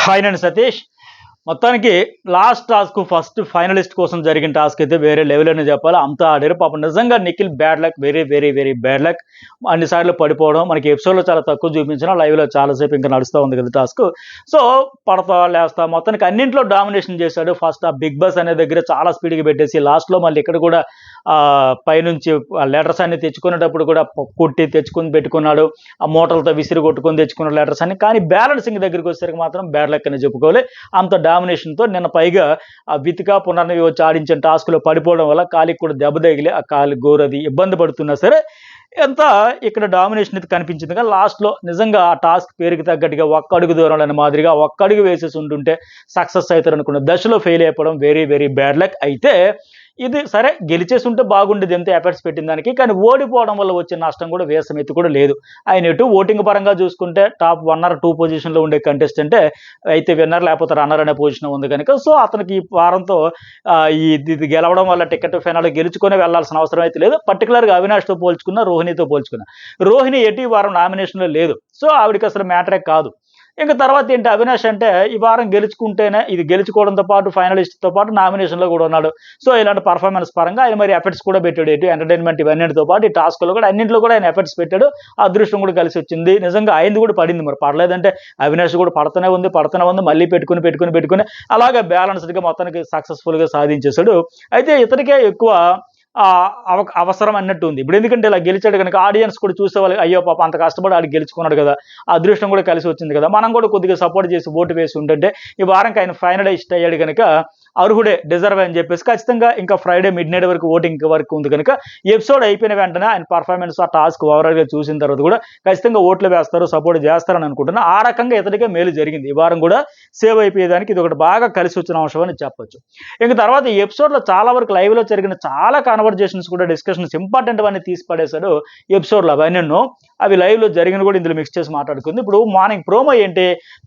Hi అండి సతీష్. మొత్తానికి last task first finalist కోసం జరిగిన టాస్క్ అయితే వేరే లెవెల్ అనే చెప్పాలి. అంత ఆడారు పాపం. నిజంగా Nikhil bad luck, very very very bad luck. అన్నిసార్లు పడిపోవడం మనకి ఎపిసోడ్లో చాలా తక్కువ చూపించిన, లైవ్లో చాలాసేపు ఇంకా నడుస్తూ ఉంది కదా టాస్క్. సో పడతా లేస్తా మొత్తానికి అన్నింట్లో డామినేషన్ చేశాడు. ఫస్ట్ ఆ బిగ్ బాస్ అనే దగ్గర చాలా స్పీడ్గా పెట్టేసి లాస్ట్లో మళ్ళీ ఇక్కడ కూడా పైనుంచి లెటర్స్ అన్ని తెచ్చుకునేటప్పుడు కూడా కొట్టి తెచ్చుకుని పెట్టుకున్నాడు. ఆ మూటలతో విసిరి కొట్టుకొని తెచ్చుకున్న లెటర్స్ అన్ని. కానీ బ్యాలెన్సింగ్ దగ్గరికి వచ్చేసరికి మాత్రం బ్యాడ్ లక్ అని చెప్పుకోవాలి. అంత డామినేషన్తో నిన్న పైగా ఆ వితికా పునర్నవి వచ్చి ఆడించిన టాస్క్లో పడిపోవడం వల్ల కాలికి కూడా దెబ్బ తగిలి ఆ కాలి గోరది ఇబ్బంది పడుతున్నా సరే ఎంత ఇక్కడ డామినేషన్ అయితే కనిపించింది. కానీ లాస్ట్లో నిజంగా ఆ టాస్క్ పేరుకి తగ్గట్టుగా ఒక్క అడుగు దూరంలో అనే మాదిరిగా ఒక్క అడుగు వేసేసి ఉంటుంటే సక్సెస్ అవుతారు అనుకున్న దశలో ఫెయిల్ అయిపోవడం వెరీ వెరీ బ్యాడ్ లక్. అయితే ఇది సరే గెలిచేసి ఉంటే బాగుండేది ఎంత ఎఫర్ట్స్ పెట్టిన దానికి. కానీ ఓడిపోవడం వల్ల వచ్చే నష్టం కూడా వేసమెత్తి కూడా లేదు. ఆయన ఎటు ఓటింగ్ పరంగా చూసుకుంటే టాప్ 1 or 2 పొజిషన్లో ఉండే కంటెస్టెంటే అయితే విన్నర్ లేకపోతే రన్నర్ అనే పొజిషన్ ఉంది కనుక సో అతనికి ఈ వారంతో ఇది గెలవడం వల్ల టికెట్ ఫైనల్ గెలుచుకొని వెళ్లాల్సిన అవసరం అయితే లేదు. పర్టికులర్గా అవినాష్తో పోల్చుకున్నా, రోహిణితో పోల్చుకున్నా. రోహిణి ఎటు ఈ వారం నామినేషన్లో లేదు. సో ఆవిడకి అసలు మ్యాటరే కాదు. ఇంకా తర్వాత ఏంటి, అవినాష్ అంటే ఈ వారం గెలుచుకుంటేనే ఇది గెలుచుకోవడంతో పాటు ఫైనలిస్ట్తో పాటు నామినేషన్లో కూడా ఉన్నాడు. సో ఇలాంటి పర్ఫార్మెన్స్ పరంగా ఆయన మరి ఎఫర్ట్స్ కూడా పెట్టాడు. ఎటు ఎంటర్టైన్మెంట్ ఇవన్నిటితో పాటు ఈ టాస్క్లో కూడా అన్నింటిలో కూడా ఆయన ఎఫర్ట్స్ పెట్టాడు. అదృష్టం కూడా కలిసి వచ్చింది. నిజంగా ఆయనది కూడా పడింది. మరి పడలేదంటే అవినాష్ కూడా పడుతూనే ఉంది మళ్ళీ పెట్టుకుని అలాగే బ్యాలెన్స్డ్గా మొత్తానికి సక్సెస్ఫుల్గా సాధించేశాడు. అయితే ఇతనికే ఎక్కువ అవసరం అన్నట్టు ఉంది ఇప్పుడు. ఎందుకంటే ఇలా గెలిచాడు కనుక ఆడియన్స్ కూడా చూసేవాళ్ళు, అయ్యో పాప అంత కష్టపడి ఆడికి గెలుచుకున్నాడు కదా, ఆ అదృష్టం కూడా కలిసి వచ్చింది కదా, మనం కూడా కొద్దిగా సపోర్ట్ చేసి ఓటు వేసి ఉంటుంటే ఈ వారంకి ఆయన ఫైనలిస్ట్ అయ్యాడు కనుక అర్హుడే, డిజర్వ్ అని చెప్పేసి ఖచ్చితంగా ఇంకా ఫ్రైడే మిడ్ నైట్ వరకు ఓటింగ్ వరకు ఉంది కనుక ఎపిసోడ్ అయిపోయిన వెంటనే ఆయన పర్ఫార్మెన్స్ ఆ టాస్క్ ఓవరాల్గా చూసిన తర్వాత కూడా ఖచ్చితంగా ఓట్లు వేస్తారు, సపోర్ట్ చేస్తారని అనుకుంటున్నా. ఆ రకంగా ఇతనికే మేలు జరిగింది. ఈ వారం కూడా సేవ్ అయిపోయేదానికి ఇది ఒకటి బాగా కలిసి వచ్చిన అంశం అని చెప్పొచ్చు. ఇంక తర్వాత ఈ ఎపిసోడ్లో చాలా వరకు లైవ్లో జరిగిన చాలా కన్వర్జేషన్స్ కూడా డిస్కషన్స్ ఇంపార్టెంట్ అవన్నీ తీసి పడేశాడు ఎపిసోడ్లో. అవన్నీ అవి లైవ్లో జరిగిన కూడా ఇందులో మిక్స్ చేసి మాట్లాడుకుంది. ఇప్పుడు మార్నింగ్ ప్రోమో ఏంటి,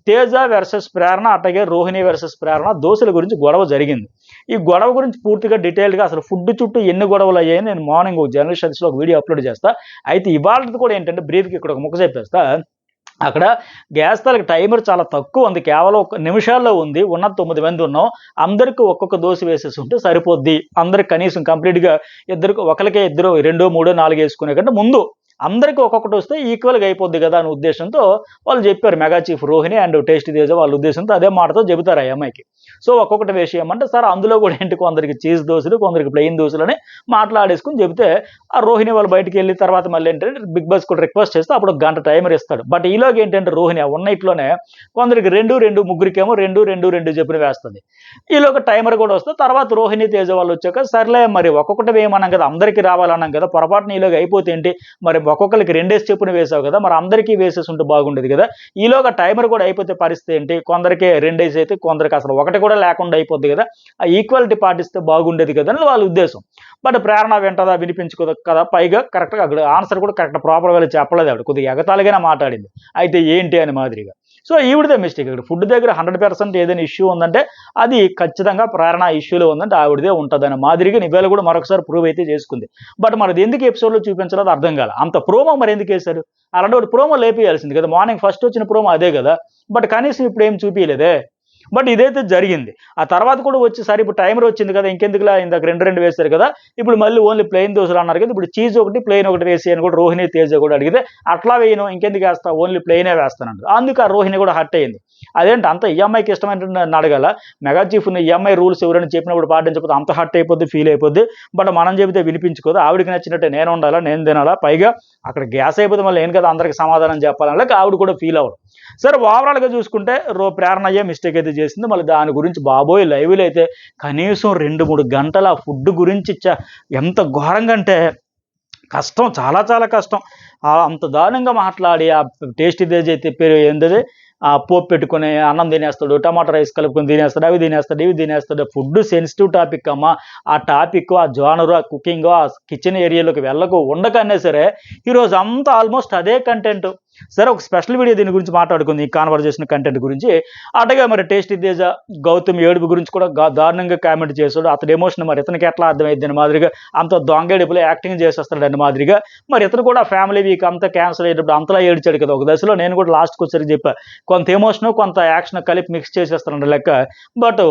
తేజ వర్సెస్ ప్రేరణ, అట్లాగే రోహిణి వర్సెస్ ప్రేరణ దోశల గురించి గొడవ జరిగింది. ఈ గొడవ గురించి పూర్తిగా డీటెయిల్గా అసలు ఫుడ్ చుట్టూ ఎన్ని గొడవలు అయ్యాయని నేను మార్నింగ్ జర్నలిస్ట్ స్టడీస్లో ఒక వీడియో అప్లోడ్ చేస్తా. అయితే ఇవాళది కూడా ఏంటంటే బ్రీఫ్కి ఇక్కడ ఒక ముక్క చెప్పేస్తా. అక్కడ గ్యాస్ తాలకి టైమర్ చాలా తక్కువ ఉంది, కేవలం 1 నిమిషాల్లో ఉంది. ఉన్న 9 మంది ఉన్నాం, అందరికీ ఒక్కొక్క దోశ వేసేసి ఉంటే సరిపోద్ది. అందరికి కనీసం కంప్లీట్గా ఒకరికే 2, 3, 4 వేసుకునే కంటే ముందు అందరికీ ఒక్కొక్కటి వస్తే ఈక్వల్గా అయిపోద్ది కదా అనే ఉద్దేశంతో వాళ్ళు చెప్పారు. Mega chief Rohini and tasty Teja వాళ్ళ ఉద్దేశంతో అదే మాటతో చెబుతారు ఆ అమ్మాయికి. సో ఒక్కొక్కటి వేసేయమంటే సార్ అందులో కూడా ఏంటి, కొందరికి చీజ్ దోశలు, కొందరికి ప్లెయిన్ దోశలు అని మాట్లాడేసుకుని చెబితే ఆ రోహిణి వాళ్ళు బయటికి వెళ్ళిన తర్వాత మళ్ళీ ఏంటంటే బిగ్ బాస్ కూడా రిక్వెస్ట్ చేస్తే అప్పుడు 1 గంట టైమర్ ఇస్తాడు. బట్ ఈలోకి ఏంటంటే రోహిణి ఆ ఉన్నట్లోనే కొందరికి 2, ముగ్గురికేమో 2 చెప్పిన వేస్తుంది. ఈలోకి టైమర్ కూడా వస్తే తర్వాత రోహిణి తేజ వాళ్ళు వచ్చాక సర్లే మరి ఒక్కొక్కటి వేయమన్నాం కదా, అందరికీ రావాలన్నాం కదా, పొరపాటున ఈలోకి అయిపోతే ఏంటి, మరి ఒక్కొక్కరికి 2 చెప్పున వేసావు కదా, మరి అందరికీ వేసేసి ఉంటే బాగుండేది కదా, ఈలోగా టైమర్ కూడా అయిపోతే పరిస్థితి ఏంటి, కొందరికి 2 అయితే కొందరికి అసలు ఒకటి కూడా లేకుండా అయిపోద్ది కదా, ఆ ఈక్వాలిటీ పాటిస్తే బాగుండేది కదా అని వాళ్ళ ఉద్దేశం. బట్ ప్రేరణ వింటదా, వినిపించుకోదు కదా, పైగా కరెక్ట్గా అక్కడ ఆన్సర్ కూడా కరెక్ట్ ప్రాపర్ వేళ చెప్పలేదు. ఆవిడ కొద్దిగా ఎగతాళిగానే మాట్లాడింది. అయితే ఏంటి అని మాదిరిగా. సో ఈవిడదే మిస్టేక్. ఇక్కడ ఫుడ్ దగ్గర 100% ఏదైనా ఇష్యూ ఉందంటే అది ఖచ్చితంగా ప్రేరణ ఇష్యూలో ఉందంటే ఆవిడదే ఉంటుంది అనే మాదిరిగా నివేళ కూడా మరొకసారి ప్రూవ్ అయితే చేసుకుంది. బట్ మనది ఎందుకు ఎపిసోడ్లో చూపించలేదు అర్థం కాల. అంత ప్రోమో మరి ఎందుకు వేశారు, అలాంటి ఒకటి ప్రోమో లేపేయాల్సింది కదా. మార్నింగ్ ఫస్ట్ వచ్చిన ప్రోమో అదే కదా, బట్ కనీసం ఇప్పుడు ఏం చూపించలేదే. బట్ ఇదైతే జరిగింది. ఆ తర్వాత కూడా వచ్చేసరి ఇప్పుడు టైమర్ వచ్చింది కదా, ఇంకెందుకులా ఇందాక 2 వేశారు కదా, ఇప్పుడు మళ్ళీ ఓన్లీ ప్లెయిన్ దోశలు అన్నారు కదా, ఇప్పుడు చీజ్ ఒకటి ప్లెయిన్ ఒకటి వేసి అని కూడా రోహిణి తేజ కూడా అడిగితే అట్లా వేయను, ఇంకెందుకు వేస్తా, ఓన్లీ ప్లెయినే వేస్తానంట. అందుకు ఆ రోహిణి కూడా హర్ట్ అయింది. అదేంటి అంత ఈఎంఐకి ఇష్టమైన అడగాల, మెగా చీఫ్ని ఈఎంఐ రూల్స్ ఎవరైనా చెప్పినప్పుడు పాటించకపోతే అంత హర్ట్ అయిపోద్ది, ఫీల్ అయిపోద్ది. బట్ మనం చెబితే వినిపించుకోదు, ఆవిడకి నచ్చినట్టే నేను ఉండాలా, నేను తినాలా, పైగా అక్కడ గ్యాస్ అయిపోతే మళ్ళీ ఏం కదా అందరికి సమాధానం చెప్పాలన్నా ఆవిడ కూడా ఫీల్ అవ్వరు. సరే ఓవరాల్గా చూసుకుంటే ప్రేరణ అయ్యే మిస్టేక్ అయితే చేసింది. మళ్ళీ దాని గురించి బాబోయ్ లైవ్లో అయితే కనీసం 2-3 గంటల ఫుడ్ గురించి ఎంత ఘోరంగా అంటే కష్టం, చాలా చాలా కష్టం. అంత దారుణంగా మాట్లాడి ఆ టేస్టీ తేజ్ అయితే పేరు ఏంటది, పోపు పెట్టుకుని అన్నం తినేస్తాడు, టమాటా రైస్ కలుపుకొని తినేస్తాడు, అవి తినేస్తాడు, ఇవి తినేస్తాడు. ఫుడ్ సెన్సిటివ్ టాపిక్ అమ్మా. ఆ టాపిక్, ఆ జోనరు, ఆ కుకింగ్, ఆ కిచెన్ ఏరియాలోకి ఉండకనే సరే ఈరోజు అంతా ఆల్మోస్ట్ అదే కంటెంట్. సరే ఒక స్పెషల్ వీడియో దీని గురించి మాట్లాడుకుంది, ఈ కాన్వర్జేషన్ కంటెంట్ గురించి. అట్లాగే మరి టేస్టీ తేజ గౌతమ్ ఏడుపు గురించి కూడా దారుణంగా కామెంట్ చేశాడు. అతని ఎమోషన్ మరి ఇతనికి ఎట్లా అర్థమైంది అని మాదిరిగా, అంత దొంగేడుపులో యాక్టింగ్ చేసేస్తాడు అని మాదిరిగా. మరి ఇతను కూడా ఫ్యామిలీ వీక్ అంతా క్యాన్సల్ అయ్యేటప్పుడు అంతలా ఏడ్చాడు కదా ఒక దశలో. నేను కూడా లాస్ట్కి వచ్చరికి చెప్పా, కొంత ఎమోషన్ కొంత యాక్షన్ కలిపి మిక్స్ చేసేస్తాను లెక్క. బట్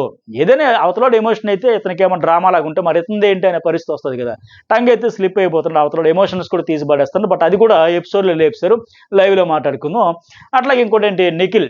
ఏదైనా అవతల ఎమోషన్ అయితే ఇతనికి ఏమైనా డ్రామా లాగా ఉంటే మరి ఇతనిది ఏంటి అనే పరిస్థితి వస్తుంది కదా. టంగ్ అయితే స్లిప్ అయిపోతుంది, అవతల ఎమోషన్స్ కూడా తీసి పడేస్తాను. బట్ అది కూడా ఎపిసోడ్లో లేపుతారు, లైవ్లో మాట్లాడుకుందాం. అట్లాగే ఇంకోటి ఏంటి, నిఖిల్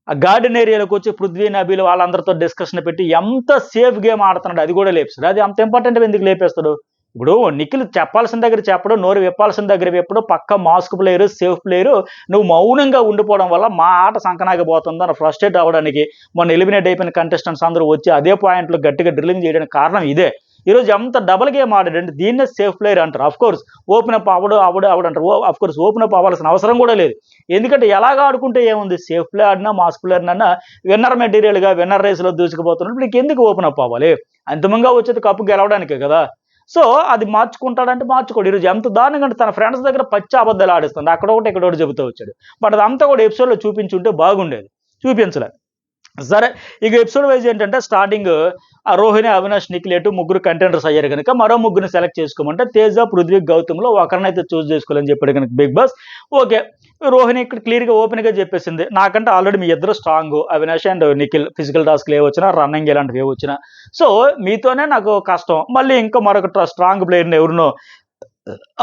ఆ గార్డెన్ ఏరియాలోకి వచ్చి పృథ్వీ నబీల్ వాళ్ళందరితో డిస్కషన్ పెట్టి ఎంత సేఫ్ గేమ్ ఆడుతున్నాడు అది కూడా లేపుస్తాడు. అది అంత ఇంపార్టెంట్ ఎందుకు లేపేస్తాడు? ఇప్పుడు నిఖిల్ చెప్పాల్సిన దగ్గర చెప్పడం, నోరు విప్పాల్సిన దగ్గర విప్పడం, పక్క మాస్క్ ప్లేయరు, సేఫ్ ప్లేయరు, నువ్వు మౌనంగా ఉండిపోవడం వల్ల మా ఆట సంకనాగిపోతుంది అని ఫ్రస్ట్రేట్ అవ్వడానికి మొన్న ఎలిమినేట్ అయిపోయిన కంటెస్టెంట్స్ అందరూ వచ్చి అదే పాయింట్లో గట్టిగా డ్రిల్లింగ్ చేయడానికి కారణం ఇదే. ఈరోజు ఎంత డబుల్ గేమ్ ఆడాడంటే దీన్నే సేఫ్ ప్లేయర్ అంటారు. అఫ్ కోర్స్ ఓపెన్ అప్ అవడంటారు. అఫ్ కోర్స్ ఓపెన్ అప్ అవ్వాల్సిన అవసరం కూడా లేదు. ఎందుకంటే ఎలాగ ఆడుకుంటే ఏముంది, సేఫ్ ప్లేయర్ ఆడినా మాస్ ప్లేయర్ అన్నా విన్నర్ మెటీరియల్గా విన్నర్ రేస్లో దూసుకుపోతున్నప్పుడు నీకు ఎందుకు ఓపెన్ అప్ అవ్వాలి? అంతిమంగా వచ్చేది కప్పు గెలవడానికే కదా. సో అది మార్చుకుంటాడంటే మార్చుకోడు. ఈరోజు ఎంత దారుణంగా అంటే తన ఫ్రెండ్స్ దగ్గర పచ్చి అబద్ధాలు ఆడిస్తుంది, అక్కడ ఒకటి ఇక్కడ ఒకటి చెబుతూ వచ్చాడు. బట్ అదంతా కూడా ఎపిసోడ్లో చూపించుంటే బాగుండేది, చూపించలే. సరే, ఇక ఎపిసోడ్ వైజ్ ఏంటంటే స్టార్టింగ్ ఆ రోహిణి, అవినాష్, నిఖిల్ ముగ్గురు కంటెండర్స్ అయ్యారు కనుక మరో ముగ్గురిని సెలెక్ట్ చేసుకోమంటే తేజ, పృథ్వీ, గౌతమ్లో ఒకరినైతే చూస్ చేసుకోవాలని చెప్పాడు కనుక బిగ్ బాస్. ఓకే, రోహిణి ఇక్కడ క్లియర్గా ఓపెన్గా చెప్పేసింది, నాకంటే ఆల్రెడీ మీ ఇద్దరు strong, Avinash and Nikhil. Physical టాస్క్లు ఏ వచ్చినా, రన్నింగ్ ఇలాంటివి ఏ వచ్చినా, సో మీతోనే నాకు కష్టం. మళ్ళీ ఇంకా మరొక స్ట్రాంగ్ ప్లేయర్ని ఎవరినో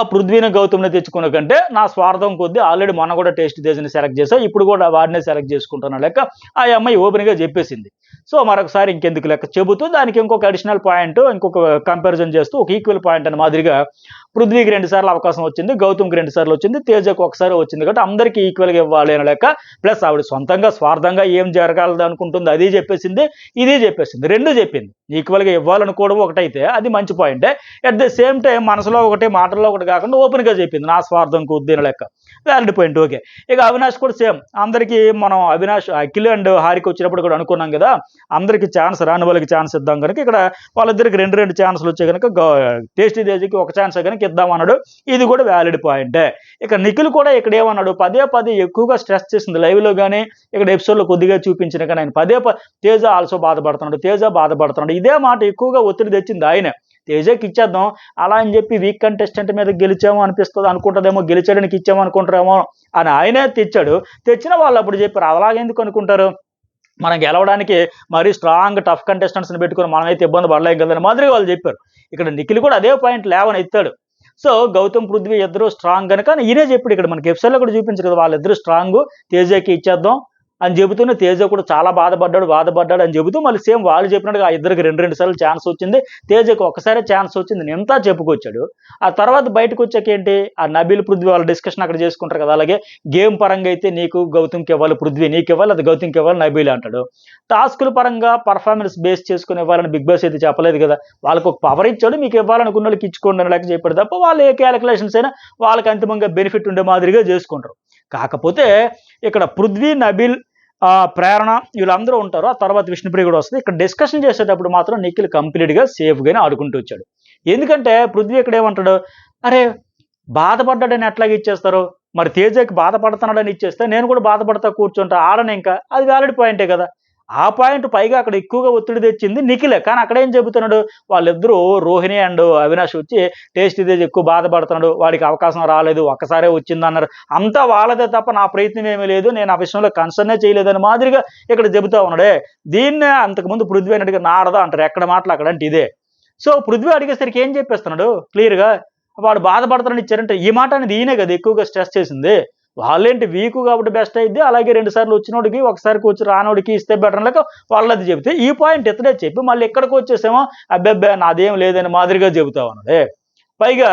ఆ పృథ్వీని, గౌతమ్ని తెచ్చుకున్న కంటే నా స్వార్థం కొద్దీ ఆల్రెడీ మొన్న కూడా టేస్ట్ తేజని సెలెక్ట్ చేసా, ఇప్పుడు కూడా వాడినే సెలెక్ట్ చేసుకుంటున్నా లెక్క ఆ అమ్మాయి ఓపెన్గా చెప్పేసింది. సో మరొకసారి ఇంకెందుకు లెక్క చెబుతూ దానికి ఇంకొక అడిషనల్ పాయింట్, ఇంకొక కంపారిజన్ చేస్తూ ఒక ఈక్వల్ పాయింట్ అని మాదిరిగా పృథ్వీకి 2 సార్లు అవకాశం వచ్చింది, గౌతమ్కి 2 సార్లు వచ్చింది, తేజకు ఒకసారి వచ్చింది కాబట్టి అందరికీ ఈక్వల్గా ఇవ్వాలి అని లెక్క. ప్లస్ ఆవిడ సొంతంగా స్వార్థంగా ఏం జరగాలి అనుకుంటుంది అది చెప్పేసింది, ఇది చెప్పేసింది, రెండు చెప్పింది. ఈక్వల్గా ఇవ్వాలనుకోవడం ఒకటైతే అది మంచి పాయింటే, అట్ ద సేమ్ టైం మనసులో ఒకటి మాటల్లో ఒకటి కాకుండా ఓపెన్గా చెప్పింది నా స్వార్థం కొద్ది లెక్క, వ్యాలిడ్ పాయింట్. ఓకే, ఇక అవినాష్ కూడా సేమ్. అందరికీ మనం అవినాష్, అఖిల్ అండ్ హారిక వచ్చినప్పుడు కూడా అనుకున్నాం కదా అందరికీ ఛాన్స్, రాని వాళ్ళకి ఛాన్స్ ఇద్దాం కనుక ఇక్కడ వాళ్ళిద్దరికి 2 ఛాన్సులు వచ్చాయి కనుక టేస్టీ తేజకి ఒక ఛాన్స్ కనుక ఇద్దామన్నాడు, ఇది కూడా వ్యాలిడ్ పాయింటే. ఇక నిఖిల్ కూడా ఇక్కడ ఏమన్నాడు, పదే పదే ఎక్కువగా స్ట్రెస్ చేసింది లైవ్లో కానీ ఇక్కడ ఎపిసోడ్లో కొద్దిగా చూపించిన కానీ ఆయన పదే తేజ ఆల్సో బాధపడుతున్నాడు, తేజ బాధపడుతున్నాడు, ఇదే మాట ఎక్కువగా ఒత్తిడి తెచ్చింది ఆయన. తేజకి ఇచ్చేద్దాం అలా అని చెప్పి వీక్ కంటెస్టెంట్ మీద గెలిచామో అనిపిస్తుంది అనుకుంటుందేమో, గెలిచడానికి ఇచ్చామో అనుకుంటారేమో అని ఆయనే తెచ్చాడు. తెచ్చిన వాళ్ళు అప్పుడు చెప్పారు అలాగెందుకు అనుకుంటారు, మనం గెలవడానికి మరీ స్ట్రాంగ్ టఫ్ కంటెస్టెంట్స్ని పెట్టుకుని మనమైతే ఇబ్బంది పడలేం కదని మాదిరిగా వాళ్ళు చెప్పారు. ఇక్కడ నిఖిల్ కూడా అదే పాయింట్ లేవని ఎత్తాడు. సో గౌతమ్, పృథ్వీ ఇద్దరు స్ట్రాంగ్ కనుక ఈయనే చెప్పాడు. ఇక్కడ మనకి ఎపిసోడ్లో కూడా చూపించారు కదా వాళ్ళిద్దరు స్ట్రాంగ్, తేజకి ఇచ్చేద్దాం అని చెబుతూనే తేజ కూడా చాలా బాధపడ్డాడు అని చెబుతూ మళ్ళీ సేమ్ వాళ్ళు చెప్పినట్టుగా ఆ ఇద్దరికి 2 సార్లు ఛాన్స్ వచ్చింది, తేజకు ఒకసారి ఛాన్స్ వచ్చింది, నింతా చెప్పుకొచ్చాడు. ఆ తర్వాత బయటకు వచ్చాక ఏంటి, ఆ నబీల్, పృథ్వీ వాళ్ళ డిస్కషన్ అక్కడ చేసుకుంటారు కదా. అలాగే గేమ్ పరంగా అయితే నీకు గౌతమ్కి ఇవ్వాలి, పృథ్వీ నీకు ఇవ్వాలి, అది గౌతమ్కి ఇవ్వాలి నబీల్ అంటాడు. టాస్కుల పరంగా పర్ఫార్మెన్స్ బేస్ చేసుకుని ఇవ్వాలని బిగ్ బాస్ అయితే చెప్పలేదు కదా. వాళ్ళకు ఒక పవర్ ఇచ్చాడు, మీకు ఇవ్వాలనుకున్న వాళ్ళకి ఇచ్చుకోండి అని లెక్క చెప్పాడు తప్ప వాళ్ళు ఏ క్యాలిక్యులేషన్స్ అయినా వాళ్ళకి అంతిమంగా బెనిఫిట్ ఉండే మాదిరిగా చేసుకుంటారు. కాకపోతే ఇక్కడ పృథ్వీ, నబీల్, ప్రేరణ వీళ్ళందరూ ఉంటారు. ఆ తర్వాత విష్ణుప్రియ కూడా వస్తుంది. ఇక్కడ డిస్కషన్ చేసేటప్పుడు మాత్రం నిఖిల్ కంప్లీట్గా సేఫ్గానే ఆడుకుంటూ వచ్చాడు. ఎందుకంటే పృథ్వీ ఇక్కడ ఏమంటాడు, అరే బాధపడ్డాడని ఎట్లాగే ఇచ్చేస్తారు, మరి తేజకి బాధపడుతున్నాడని ఇచ్చేస్తే నేను కూడా బాధపడతా కూర్చుంటా ఆడని, ఇంకా అది వ్యాలిడ్ పాయింటే కదా. ఆ పాయింట్ పైగా అక్కడ ఎక్కువగా ఒత్తిడి తెచ్చింది నిఖిలే. కానీ అక్కడ ఏం చెబుతున్నాడు, వాళ్ళిద్దరూ రోహిణి అండ్ అవినాష్ వచ్చి టేస్టీ తేజ్ ఎక్కువ బాధపడుతున్నాడు, వాడికి అవకాశం రాలేదు, ఒక్కసారే వచ్చింది అన్నారు, అంతా వాళ్ళదే తప్ప నా ప్రయత్నం ఏమీ లేదు, నేను ఆ విషయంలో కన్సర్నే చేయలేదని మాదిరిగా ఇక్కడ చెబుతా ఉన్నాడే. దీన్నే అంతకుముందు పృథ్వీ అని అడిగి నారదా అంటారు, ఎక్కడ మాటలు అక్కడ అంటే ఇదే. సో పృథ్వీ అడిగేసరికి ఏం చెప్పేస్తున్నాడు క్లియర్గా, వాడు బాధపడతానని ఇచ్చారంటే ఈ మాట అనేది ఈయనే కదా ఎక్కువగా స్ట్రెస్ చేసింది. వాళ్ళేంటి వీకు కాబట్టి బెస్ట్ అయింది, అలాగే 2 సార్లు వచ్చినోడికి ఒకసారికి వచ్చి రానోడికి ఇస్తే బెటర్ లేక వాళ్ళది చెబితే ఈ పాయింట్ ఇతడే చెప్పి మళ్ళీ ఎక్కడికి వచ్చేసేమో అబ్బెబ్బే నాదేం లేదని మాదిరిగా చెబుతా ఉన్నాడే. పైగా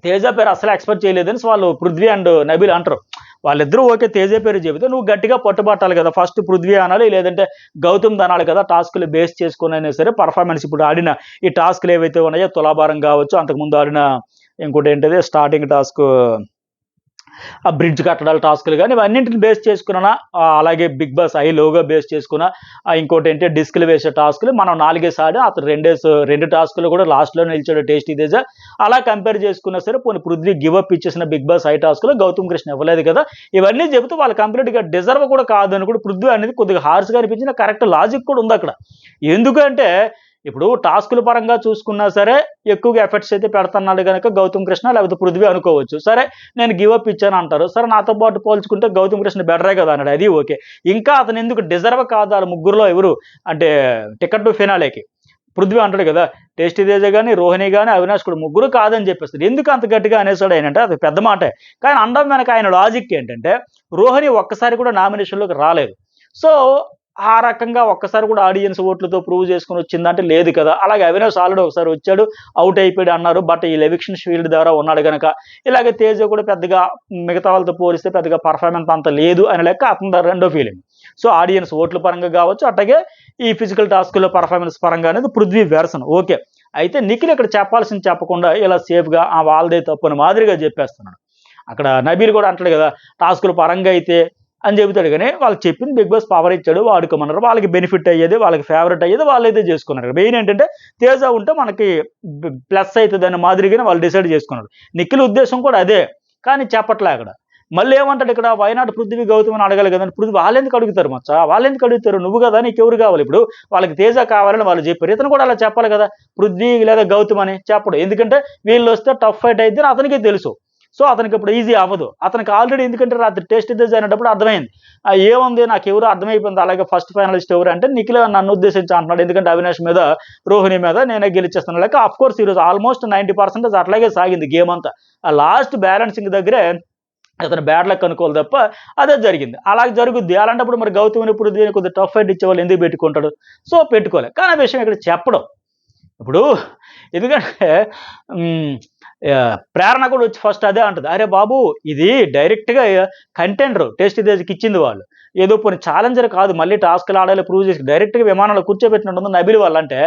తేజ పేరు అసలు ఎక్స్పెక్ట్ చేయలేదని వాళ్ళు పృథ్వీ అండ్ నబీల్ అంటారు. వాళ్ళిద్దరూ ఓకే తేజ పేరు చెబితే నువ్వు గట్టిగా పట్టుబట్టాలి కదా, ఫస్ట్ పృథ్వీ అనాలి లేదంటే గౌతమ్ అనాలి కదా. టాస్కులు బేస్ చేసుకుని అయినా సరే పర్ఫార్మెన్స్ ఇప్పుడు ఆడిన ఈ టాస్కులు ఏవైతే ఉన్నాయో తులాభారం కావచ్చు, అంతకుముందు ఆడిన ఇంకోటి ఏంటది స్టార్టింగ్ టాస్క్ ఆ బ్రిడ్జ్ కట్టడాల టాస్కులు కానీ ఇవన్నింటిని బేస్ చేసుకున్న అలాగే Bigg Boss eye logo base చేసుకున్న ఇంకోటి ఏంటి డిస్కులు వేసే టాస్కులు మనం 4 ఆడి అతను 2 టాస్కులు కూడా లాస్ట్లో నిలిచాడు టేస్టీ తేజ. అలా కంపేర్ చేసుకున్నా సరే పోనీ పృథ్వీ గివప్ ఇచ్చేసిన బిగ్ బాస్ ఐ టాస్కులు గౌతమ్ కృష్ణ ఇవ్వలేదు కదా. ఇవన్నీ చెబుతూ వాళ్ళు కంప్లీట్గా డిజర్వ్ కూడా కాదని కూడా పృథ్వీ అనేది కొద్దిగా హార్స్గా అనిపించిన కరెక్ట్ లాజిక్ కూడా ఉంది అక్కడ. ఎందుకంటే ఇప్పుడు టాస్కుల పరంగా చూసుకున్నా సరే ఎక్కువగా ఎఫర్ట్స్ అయితే పెడుతున్నాడు కనుక గౌతమ్ కృష్ణ లేకపోతే పృథ్వీ అనుకోవచ్చు. సరే నేను గివప్ ఇచ్చాను అంటారు. సరే నాతో పాటు పోల్చుకుంటే గౌతమ్ కృష్ణ బెటరే కదా అన్నాడు, అది ఓకే. ఇంకా అతను ఎందుకు డిజర్వ్ కాదు వాళ్ళ ముగ్గురులో ఎవరు అంటే టికెట్ టు ఫినాలేకి పృథ్వీ అంటాడు కదా, టేస్టీ తేజ కానీ రోహిణి కానీ అవినాష్ కూడా ముగ్గురు కాదని చెప్పేస్తారు. ఎందుకు అంత గట్టిగా అనేసాడు ఆయనంటే అది పెద్ద మాటే. కానీ అనడం వెనక ఆయన లాజిక్ ఏంటంటే రోహిణి ఒక్కసారి కూడా నామినేషన్లోకి రాలేదు. సో ఆ రకంగా ఒక్కసారి కూడా ఆడియన్స్ ఓట్లతో ప్రూవ్ చేసుకుని వచ్చిందంటే లేదు కదా. అలాగే అవినాష్ ఆల్రెడీ ఒకసారి వచ్చాడు, అవుట్ అయిపోయాడు అన్నారు. బట్ ఈ ఎవిక్షన్ షీల్డ్ ద్వారా ఉన్నాడు కనుక ఇలాగే తేజ కూడా పెద్దగా మిగతా వాళ్ళతో పోలిస్తే పెద్దగా పర్ఫార్మెన్స్ అంత లేదు అనే లెక్క అతని రెండో ఫీలింగ్. సో ఆడియన్స్ ఓట్ల పరంగా కావచ్చు, అట్లాగే ఈ ఫిజికల్ టాస్క్లో పర్ఫార్మెన్స్ పరంగా అనేది పృథ్వీ వెర్షన్ ఓకే. అయితే నిఖిల్ ఇక్కడ చెప్పాల్సింది చెప్పకుండా ఇలా సేఫ్గా వాళ్ళదే తప్పుని మాదిరిగా చెప్పేస్తున్నాడు. అక్కడ నబీల్ కూడా అంటాడు కదా, టాస్కుల పరంగా అయితే అని చెబుతాడు. కానీ వాళ్ళకి చెప్పింది బిగ్ బాస్ పవర్ ఇచ్చాడు, వాడుకోమన్నారు. వాళ్ళకి బెనిఫిట్ అయ్యేది, వాళ్ళకి ఫేవరెట్ అయ్యేది వాళ్ళైతే చేసుకున్నారు. మెయిన్ ఏంటంటే తేజ ఉంటే మనకి ప్లస్ అవుతుంది అనే మాదిరిగానే వాళ్ళు డిసైడ్ చేసుకున్నారు. నిఖిల్ ఉద్దేశం కూడా అదే, కానీ చెప్పట్లే అక్కడ. మళ్ళీ ఏమంటాడు ఇక్కడ, వైనాడు పృథ్వీ గౌతమ్ అని అడగాలి కదండి. పృథ్వీ వాళ్ళెందుకు అడుగుతారు మచ్చా, వాళ్ళెందుకు అడుగుతారు, నువ్వు కదా నీకు ఎవరు కావాలి. ఇప్పుడు వాళ్ళకి తేజ కావాలని వాళ్ళు చెప్పారు, ఇతను కూడా అలా చెప్పాలి కదా. పృథ్వీ లేదా గౌతమ్ అని చెప్పడు, ఎందుకంటే వీళ్ళు వస్తే టఫ్ ఫైట్ అయితే అతనికే తెలుసు. సో అతనికి ఇప్పుడు ఈజీ అవ్వదు. అతనికి ఆల్రెడీ ఎందుకంటే రాత్రి టెస్ట్ తేజ అనేటప్పుడు అర్థమైంది ఏముంది నాకు ఎవరు అర్థమైపోయింది. అలాగే ఫస్ట్ ఫైనలిస్ట్ ఎవరు అంటే నిఖిల్ నన్ను ఉద్దేశించి అంటున్నాడు, ఎందుకంటే అవినాష్ మీద రోహిణి మీద నేనే గెలిచేస్తాను లెక్క. ఆఫ్ కోర్స్ ఈరోజు ఆల్మోస్ట్ 90% అట్లాగే సాగింది గేమ్ అంతా. ఆ లాస్ట్ బ్యాలెన్సింగ్ దగ్గరే అతను బ్యాడ్ లక్ అనుకోవాలి తప్ప అదే జరిగింది. అలాగే జరుగుద్ది. అలాంటప్పుడు మరి గౌతమ్ ఇప్పుడు దీనికి కొద్దిగా టఫ్ ఫైట్ ఇచ్చేవాళ్ళు ఎందుకు పెట్టుకుంటాడు. సో పెట్టుకోలే. కానీ ఆ విషయం ఇక్కడ చెప్పడం ఇప్పుడు ఎందుకంటే ప్రేరణ కూడా వచ్చి ఫస్ట్ అదే అంటుంది, అరే బాబు ఇది డైరెక్ట్గా కంటెండర్ టెస్ట్ తేజకి ఇచ్చింది వాళ్ళు, ఏదో పోనీ ఛాలెంజర్ కాదు మళ్ళీ టాస్క్లు ఆడాలి ప్రూవ్ చేసి డైరెక్ట్గా విమానంలో కూర్చోబెట్టినట్టుంది నబిల్ వాళ్ళంటే.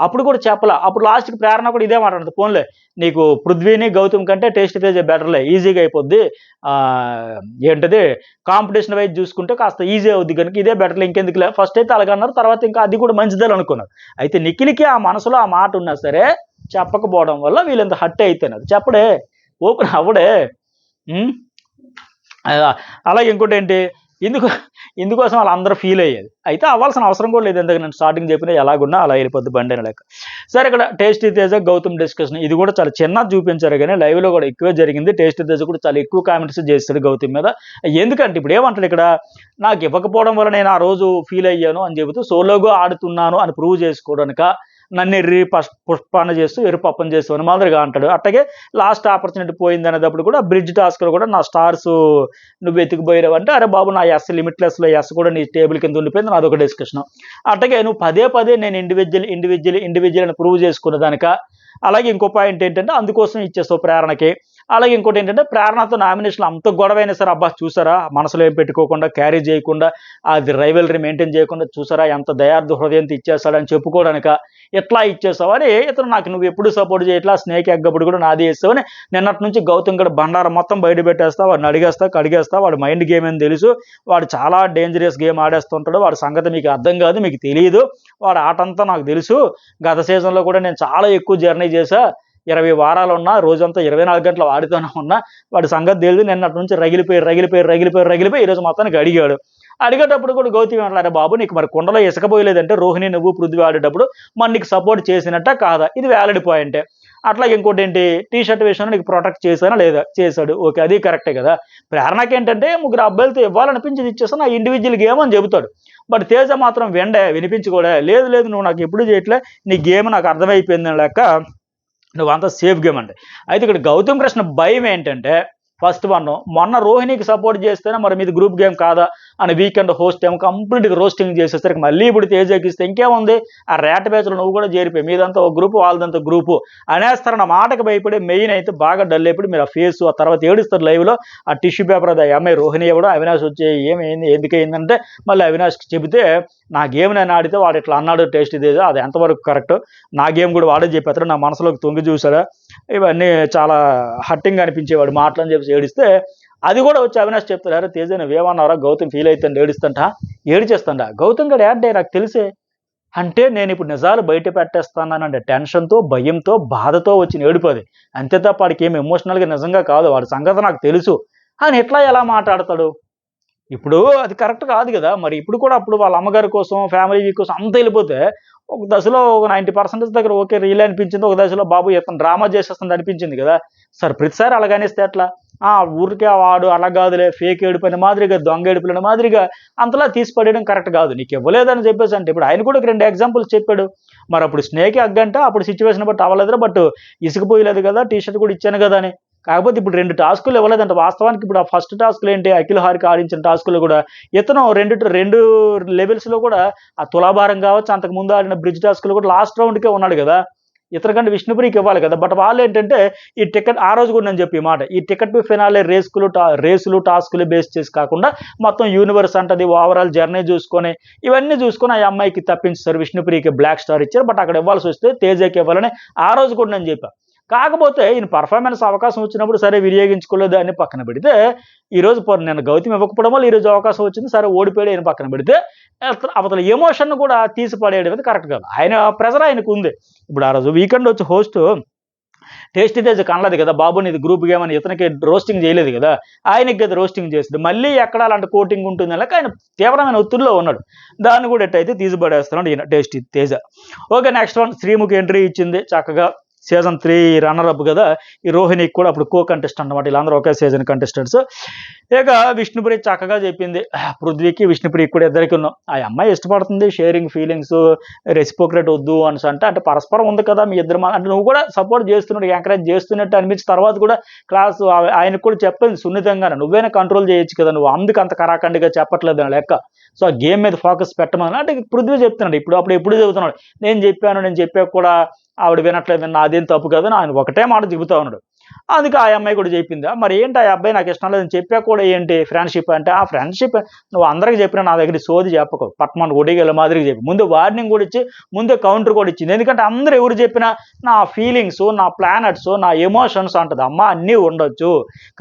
అప్పుడు కూడా చెప్పలా. అప్పుడు లాస్ట్కి ప్రేరణ కూడా ఇదే మాట్లాడుతుంది, ఫోన్లే నీకు పృథ్వీని గౌతమ్ కంటే టేస్ట్ తేజ బెటర్లే, ఈజీగా అయిపోద్ది, ఏంటది కాంపిటీషన్ వైజ్ చూసుకుంటే కాస్త ఈజీ అవుద్ది కనుక ఇదే బెటర్లే, ఇంకెందుకులే. ఫస్ట్ అయితే అలాగన్నారు, తర్వాత ఇంకా అది కూడా మంచిదని అనుకున్నారు. అయితే నిఖిల్కి ఆ మనసులో ఆ మాట ఉన్నా సరే చెప్పకపోవడం వల్ల వీళ్ళంత హట్ అయితేనది చెప్పడే, ఓపెన్ అవ్వడే. అలాగే ఇంకోటి ఏంటి, ఇందుకోసం వాళ్ళందరూ ఫీల్ అయ్యేది. అయితే అవ్వాల్సిన అవసరం కూడా లేదు, ఎందుకంటే నేను స్టార్టింగ్ చెప్పినా ఎలాగున్నా అలా వెళ్ళిపోద్ది బండి అని లెక్క. సరే ఇక్కడ టేస్టీ తేజ గౌతమ్ డిస్కషన్ ఇది కూడా చాలా చిన్నది చూపించారు, కానీ లైవ్లో కూడా ఎక్కువే జరిగింది. టేస్టీ తేజ కూడా చాలా ఎక్కువ కామెంట్స్ చేస్తాడు గౌతమ్ మీద. ఎందుకంటే ఇప్పుడు ఏమంటాడు ఇక్కడ, నాకు ఇవ్వకపోవడం వల్ల నేను ఆ రోజు ఫీల్ అయ్యాను అని చెబుతూ సోలోగా ఆడుతున్నాను అని ప్రూవ్ చేసుకోవడానిక నన్ను పుష్పాన చేస్తూ ఎరుపప్పం చేస్తూ అని మాదిరిగా అంటాడు. అట్లాగే లాస్ట్ ఆపర్చునిటీ పోయింది అనేటప్పుడు కూడా బ్రిడ్జ్ టాస్క్లో కూడా నా స్టార్స్ నువ్వు వెతికిపోయావు అంటే, అరే బాబు నా ఎస్ లిమిట్లెస్లో ఎస్ కూడా నీ టేబుల్ కింద ఉండిపోయింది, నాదొక డిస్కషన్. అట్లాగే నువ్వు పదే నేను ఇండివిజువల్ అని ప్రూవ్ చేసుకున్న దానిక. అలాగే ఇంకో పాయింట్ ఏంటంటే అందుకోసం ఇచ్చేస్తావు ప్రేరణకి. అలాగే ఇంకోటి ఏంటంటే ప్రేరణతో నామినేషన్లు అంత గొడవైనా సరే అబ్బా చూసారా మనసులో ఏం పెట్టుకోకుండా క్యారీ చేయకుండా అది రైవల్రీ మెయింటైన్ చేయకుండా చూసారా ఎంత దయార్థ హృదయంతో ఇచ్చేస్తాడని చెప్పుకోవడానిక ఎట్లా ఇచ్చేసావు అని ఇతను నాకు నువ్వు ఎప్పుడు సపోర్ట్ చేయట్లా స్నేక్ ఎగ్గప్పుడు కూడా నాది చేస్తావు అని నిన్నటి నుంచి గౌతమ్ గడ బండారం మొత్తం బయట పెట్టేస్తా, వాడిని కడిగేస్తా, వాడు మైండ్ గేమ్ అని తెలుసు, వాడు చాలా డేంజరస్ గేమ్ ఆడేస్తుంటాడు, వాడి సంగతి మీకు అర్థం కాదు, మీకు తెలియదు, వాడు ఆట అంతా నాకు తెలుసు, గత సీజన్లో కూడా నేను చాలా ఎక్కువ జర్నీ చేశా, 20 వారాలు ఉన్నా రోజంతా 24 గంటలు వాడితోనే ఉన్నా, వాడి సంగతి తెలియదు, నిన్నటి నుంచి రగిలిపోయి ఈరోజు మొత్తానికి అడిగేటప్పుడు కూడా గౌతమ్ అంటారు, బాబు నీకు మరి కుండలో ఇసుకపోయలేదంటే రోహిణి నువ్వు పృథ్వీ ఆడేటప్పుడు మరి నీకు సపోర్ట్ చేసినట్ట కాదా, ఇది వ్యాలిడ్ పాయింటే. అట్లాగే ఇంకోటి ఏంటి, టీ షర్ట్ విషయంలో నీకు ప్రొటెక్ట్ చేశానా లేదా, చేశాడు, ఓకే అది కరెక్టే కదా. ప్రేరణకి ఏంటంటే ముగ్గురు అబ్బాయిలతో ఇవ్వాలనిపించి ఇచ్చేస్తా నా ఇండివిజువల్ గేమ్ అని చెబుతాడు. బట్ తేజ మాత్రం వినిపించుకోలే, లేదు నువ్వు నాకు ఎప్పుడు చేయట్లే, నీ గేమ్ నాకు అర్థమైపోయింది లెక్క, నువ్వంతా సేఫ్ గేమ్ అంటే. అయితే ఇక్కడ గౌతమ్ కృష్ణ భయం ఏంటంటే ఫస్ట్ మొన్న రోహిణికి సపోర్ట్ చేస్తేనే మరి మీది గ్రూప్ గేమ్ కాదా అని వీకెండ్ హోస్ట్ ఏమో కంప్లీట్గా రోస్టింగ్ చేసేసరికి మళ్ళీ ఇప్పుడు తేజకి ఇస్తే ఇంకేముంది, ఆ రేట బ్యాచ్లో నువ్వు కూడా చేరిపోయి మీదంతా ఒక గ్రూపు వాళ్ళదంతా గ్రూపు అనేస్తారన్న మాటకు భయపడి మెయిన్ అయితే బాగా డల్ అయిపోయి మీరు ఆ ఫేస్ ఆ తర్వాత ఏడుస్తారు లైవ్లో ఆ టిష్యూ పేపర్ అది అమ్మాయి రోహిణి ఇవ్వడం, అవినాష్ వచ్చి ఏమైంది ఎందుకయిందంటే మళ్ళీ అవినాష్కి చెబితే నా గేమ్ నేను ఆడితే వాడు ఇట్లా అన్నాడు టేస్ట్ తేజ, అది ఎంతవరకు కరెక్ట్, నా గేమ్ కూడా వాడే చెప్పేస్తాడు, నా మనసులోకి తొంగి చూసారా, ఇవన్నీ చాలా హట్టింగ్ అనిపించేవాడు మాటలని చెప్పి ఏడిస్తే అది కూడా వచ్చి అవినాష్ చెప్తారు, అరే తేజ నువ్వేమన్నారా, గౌతమ్ ఫీల్ అయితే ఏడిచేస్తాడా, గౌతమ్ గడు యాడ్డే నాకు తెలిసే అంటే నేను ఇప్పుడు నిజాలు బయట పెట్టేస్తానంటే టెన్షన్తో, భయంతో, బాధతో వచ్చిన ఏడుపది. అంతే తప్ప వాడికి ఏమి ఎమోషనల్గా నిజంగా కాదు, వాడి సంగతి నాకు తెలుసు అని ఎట్లా ఎలా మాట్లాడతాడు? ఇప్పుడు అది కరెక్ట్ కాదు కదా! మరి ఇప్పుడు కూడా అప్పుడు వాళ్ళ అమ్మగారి కోసం, ఫ్యామిలీ కోసం అంతా ఎళ్ళిపోతే, ఒక దశలో ఒక 90% దగ్గర ఓకే రియలే అనిపించింది. ఒక దశలో బాబు ఇతను డ్రామా చేసేస్తుంది అనిపించింది కదా! సరే ప్రతిసారి అలాగనేస్తే ఎట్లా? ఊరికే వాడు అలా కాదులే ఫేక్ ఏడుపని మాదిరిగా, దొంగ ఏడుపులని మాదిరిగా అంతలా తీసి పడేయడం కరెక్ట్ కాదు. నీకు ఇవ్వలేదని చెప్పేసి అంటే ఇప్పుడు ఆయన కూడా ఒక 2 ఎగ్జాంపుల్స్ చెప్పాడు. మరి అప్పుడు స్నేక్‌కి హగ్గంట అప్పుడు సిట్యుయేషన్ బట్టి అవ్వలేదురా, బట్ ఇసుకుపోయలేదు కదా! టీ షర్ట్ కూడా ఇచ్చాను కదా అని. కాకపోతే ఇప్పుడు 2 టాస్కులు ఇవ్వలేదంట. వాస్తవానికి ఇప్పుడు ఆ ఫస్ట్ టాస్క్‌లేంటి, అఖిల్, హారిక ఆడించిన టాస్కులు కూడా ఇతను 2 లెవెల్స్‌లో కూడా ఆ తులాభారం కావచ్చు, అంతకుముందు ఆడిన బ్రిడ్జ్ టాస్క్‌లో కూడా లాస్ట్ రౌండ్‌కే ఉన్నాడు కదా! ఇతని కంటే విష్ణుప్రియకి ఇవ్వాలి కదా! బట్ వాళ్ళేంటంటే ఈ టికెట్ ఆ రోజు కూడా నేను చెప్పా ఈ మాట. ఈ టికెట్ టు ఫినాలే రేసులు, టాస్కులు బేస్ చేసి కాకుండా మొత్తం యూనివర్స్ అంటది, ఓవరాల్ జర్నీ చూసుకొని, ఇవన్నీ చూసుకొని ఆ అమ్మాయికి తప్పించేసారు. విష్ణుప్రియకి బ్లాక్ స్టార్ ఇచ్చారు. బట్ అక్కడ ఇవ్వాల్సొస్తే తేజకి ఇవ్వాలని ఆ రోజు కూడా నేను చెప్పా. కాకపోతే ఈయన పెర్ఫార్మెన్స్ అవకాశం వచ్చినప్పుడు సరే వినియోగించుకోలేదు అని పక్కన పెడితే, ఈరోజు నిన్న గౌతమ్ ఇవ్వకపోవడం వల్ల ఈరోజు అవకాశం వచ్చింది. సరే ఓడిపోయాడు ఈయన పక్కన పెడితే, అవతల ఎమోషన్ కూడా తీసి పడేయడం అనేది కరెక్ట్ కాదు. ఆయన ప్రెజర్ ఆయనకుంది. ఇప్పుడు ఆ రోజు వీకెండ్ వచ్చి హోస్ట్ టేస్టీ తేజ కనలేదు కదా, బాబుని ఇది గ్రూప్ గేమ్ అని ఇతనికి రోస్టింగ్ చేయలేదు కదా, ఆయనకి కదా రోస్టింగ్ చేసింది. మళ్ళీ ఎక్కడ అలాంటి కోటింగ్ ఉంటుంది అని ఆయన తీవ్రమైన ఒత్తిడిలో ఉన్నాడు. దాన్ని కూడా ఎట్టయితే తీసిపడేస్తున్నాడు ఈయన tasty Teja. Okay, next one Sreemukhi entry ఇచ్చింది చక్కగా. సీజన్ 3 రన్నర్ అప్ కదా, ఈ రోహిణికి కూడా అప్పుడు కో కంటెస్టెంట్ అనమాట, వీళ్ళందరూ ఒకే సీజన్ కంటెస్టెంట్స్. ఇక విష్ణుప్రియ చక్కగా చెప్పింది, పృథ్వీకి విష్ణుప్రియకి కూడా ఇద్దరికి ఉన్నాం. ఆ అమ్మాయి ఇష్టపడుతుంది, షేరింగ్ ఫీలింగ్స్, రెసిప్రోకేట్ వద్దు అని అంటే పరస్పరం ఉంది కదా మీ ఇద్దరు అంటే నువ్వు కూడా సపోర్ట్ చేస్తున్నాడు, ఎంకరేజ్ చేస్తున్నట్టు అనిపించిన తర్వాత కూడా క్లాస్ ఆయనకు కూడా చెప్పింది సున్నితంగానే, నువ్వేనా కంట్రోల్ చేయొచ్చు కదా, నువ్వు అందుకు అంత కరాఖండిగా చెప్పట్లేదు అని లెక్క. సో ఆ గేమ్ మీద ఫోకస్ పెట్టమని అంటే పృథ్వీ చెప్తున్నాడు, ఎప్పుడు చెబుతున్నాడు, నేను చెప్పాక కూడా ఆవిడ వినట్లేదు, నాదేం తప్పు కదా అని ఆయన ఒకటే మాట చెబుతా ఉన్నాడు. అందుకే ఆ అమ్మాయి కూడా చెప్పింది, మరి ఏంటి ఆ అబ్బాయి నాకు ఇష్టం లేదని చెప్పా కూడా ఏంటి ఫ్రెండ్షిప్ అంటే, ఆ ఫ్రెండ్షిప్ నువ్వు అందరికి చెప్పినా నా దగ్గర సోది చెప్పకు, పట్మన్ ఒడిగల మాదిరిగా చెప్పి ముందు వార్నింగ్ కూడా ఇచ్చి ముందే కౌంటర్ కూడా ఇచ్చింది. ఎందుకంటే అందరూ ఎవరు చెప్పినా నా ఫీలింగ్స్, నా ప్లానెట్స్, నా ఎమోషన్స్ అంటది. అమ్మ అన్నీ ఉండొచ్చు,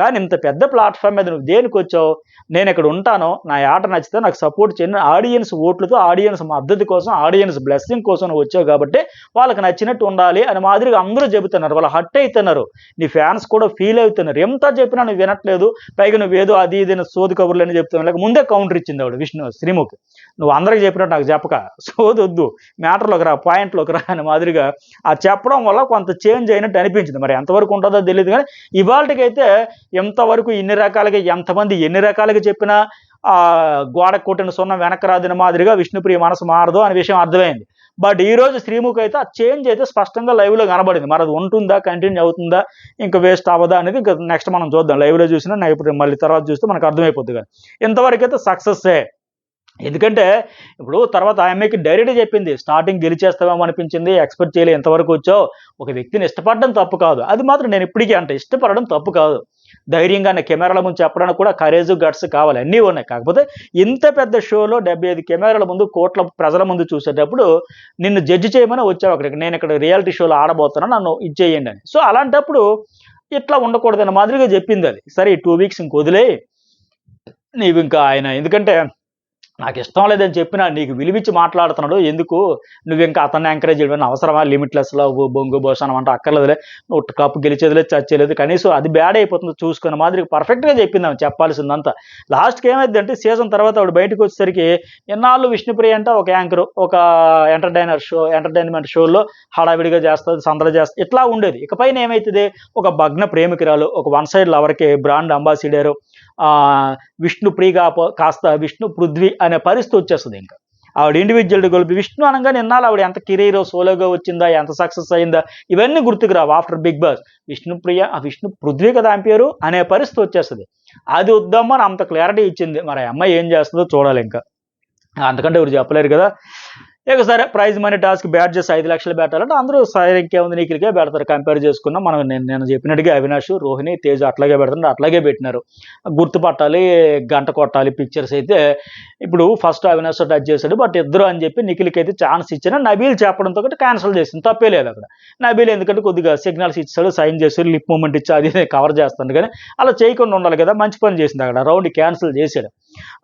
కానీ ఇంత పెద్ద ప్లాట్ఫామ్ మీద నువ్వు దేనికి వచ్చావు, నేను ఇక్కడ ఉంటాను, నా ఆట నచ్చితే నాకు సపోర్ట్ చేయండి, ఆడియన్స్ ఓట్లతో, ఆడియన్స్ మద్దతు కోసం, ఆడియన్స్ బ్లెస్సింగ్ కోసం నువ్వు వచ్చావు కాబట్టి వాళ్ళకి నచ్చినట్టు ఉండాలి అని మాదిరిగా అందరూ చెబుతున్నారు. వాళ్ళు హట్ అవుతున్నారు, నీ ఫ్యాన్స్ కూడా ఫీల్ అవుతున్నారు. ఎంత చెప్పినా నువ్వు వినట్లేదు, పైగా నువ్వేదో అది ఇది సోది కబుర్లు అని చెప్తున్నావు. లేక ముందే కౌంటర్ ఇచ్చింది ఆవిడ శ్రీముఖి, నువ్వు అందరికి చెప్పినట్టు నాకు చెప్పక, సోది వద్దు, మ్యాటర్లోకి రా, పాయింట్లోకి రా అని మాదిరిగా ఆ చెప్పడం వల్ల కొంత చేంజ్ అయినట్టు అనిపించింది. మరి ఎంతవరకు ఉంటుందో తెలియదు, కానీ ఇవాళకైతే ఎంతవరకు ఇన్ని రకాలుగా ఎంతమంది ఎన్ని రకాలుగా చెప్పినా గోడ కొట్టిన సున్నం వెనక రాదిన మాదిరిగా విష్ణుప్రియ మనసు మారదు అనే విషయం అర్థమైంది. బట్ ఈ రోజు శ్రీముఖి అయితే ఆ చేంజ్ అయితే స్పష్టంగా లైవ్లో కనబడింది. మరి అది ఉంటుందా, కంటిన్యూ అవుతుందా, ఇంకా వేస్ట్ అవ్వదా అనేది ఇంకా నెక్స్ట్ మనం చూద్దాం. లైవ్లో చూసినా ఇప్పుడు మళ్ళీ తర్వాత చూస్తే మనకు అర్థమైపోద్ది. కానీ ఇంతవరకు అయితే సక్సెస్సే. ఎందుకంటే ఇప్పుడు తర్వాత ఆ అమ్మాయికి డైరెక్ట్గా చెప్పింది, స్టార్టింగ్ గెలిచేస్తామేమో అనిపించింది, ఎక్స్పెక్ట్ చేయలే, ఎంతవరకు వచ్చావు, ఒక వ్యక్తిని ఇష్టపడడం తప్పు కాదు, అది మాత్రం నేను ఇప్పటికీ అంటే ఇష్టపడడం తప్పు కాదు, ధైర్యంగా కెమెరాల ముందు చెప్పడానికి కూడా కరేజ్, గట్స్ కావాలి, అన్నీ ఉన్నాయి. కాకపోతే ఇంత పెద్ద షోలో 75 కెమెరాల ముందు, కోట్ల ప్రజల ముందు చూసేటప్పుడు నిన్ను జడ్జి చేయమని వచ్చావు అక్కడికి, నేను ఇక్కడ రియాలిటీ షోలో ఆడబోతున్నాను, నన్ను ఇచ్చేయండి అని. సో అలాంటప్పుడు ఇట్లా ఉండకూడదన్న మాదిరిగా చెప్పింది అది. సరే ఈ 2 వీక్స్ ఇంక వదిలే, నీవు ఇంకా ఆయన ఎందుకంటే నాకు ఇష్టం లేదని చెప్పినా నీకు విలువిచ్చి మాట్లాడుతున్నాడు, ఎందుకు నువ్వు ఇంకా అతన్ని ఎంకరేజ్ చేయడం అవసరమా, లిమిట్లెస్లో బొంగు బోసానం అంటే అక్కర్లేదులే, నువ్వు కప్పు గెలిచేదిలేదు, చచ్చేలేదు, కనీసం అది బ్యాడ్ అయిపోతుంది చూసుకున్న మాదిరి పర్ఫెక్ట్గా చెప్పింది ఆమె చెప్పాల్సిందంతా. లాస్ట్కి ఏమైంది అంటే సీజన్ తర్వాత ఆవిడ బయటకు వచ్చేసరికి ఎన్నాళ్ళు విష్ణుప్రియ అంటే ఒక యాంకర్, ఒక ఎంటర్టైన్మెంట్ షోలో హడావిడిగా చేస్తుంది, సందడి చేస్తుంది, ఇట్లా ఉండేది. ఇకపైన ఏమవుతుంది, ఒక భగ్న ప్రేమికురాలు, ఒక వన్ సైడ్ లవర్కి బ్రాండ్ అంబాసిడరు, విష్ణుప్రియగా కాస్త విష్ణు పృథ్వీ అనే పరిస్థితి వచ్చేస్తుంది. ఇంకా ఆవిడ ఇండివిజువల్ గొలిపి విష్ణు అనగానే నిన్నాళ్ళు ఆవిడ ఎంత కెరీర్ సోలోగా వచ్చిందా, ఎంత సక్సెస్ అయిందా, ఇవన్నీ గుర్తుకు రావు. After Bigg Boss Vishnupriya Vishnu Prithvi కదా అంపేరు అనే పరిస్థితి వచ్చేస్తుంది. అది వద్దామని అంత క్లారిటీ ఇచ్చింది. మరి ఆ అమ్మాయి ఏం చేస్తుందో చూడాలి. ఇంకా అంతకంటే ఎవరు చెప్పలేరు కదా. ఇక సరే ప్రైజ్ మనీ టాస్క్ బ్యాట్ 5 లక్షలు పెట్టాలంటే అందరూ సరే ఇంకేముంది నిఖిల్కే పెడతారు. కంపేర్ చేసుకున్నాం మనం. నేను చెప్పినట్టుగా అవినాష్, రోహిణి, తేజ అట్లాగే పెడుతున్నారు, అట్లాగే పెట్టినారు. గుర్తుపట్టాలి, గంట కొట్టాలి పిక్చర్స్ అయితే. ఇప్పుడు ఫస్ట్ అవినాష్ టచ్ చేశాడు, బట్ ఇద్దరు అని చెప్పి నిఖిల్కి అయితే ఛాన్స్ ఇచ్చిన నబీల్ చెప్పడంతో క్యాన్సిల్ చేసింది. తప్పే లేదు అక్కడ. నబీల్ ఎందుకంటే కొద్దిగా సిగ్నల్స్ ఇచ్చాడు, సైన్ చేశాడు, లిప్ మూమెంట్ ఇచ్చి అది కవర్ చేస్తాడు. కానీ అలా చేయకుండా ఉండాలి కదా, మంచి పని చేసింది అక్కడ. రౌండ్ క్యాన్సిల్ చేశాడు.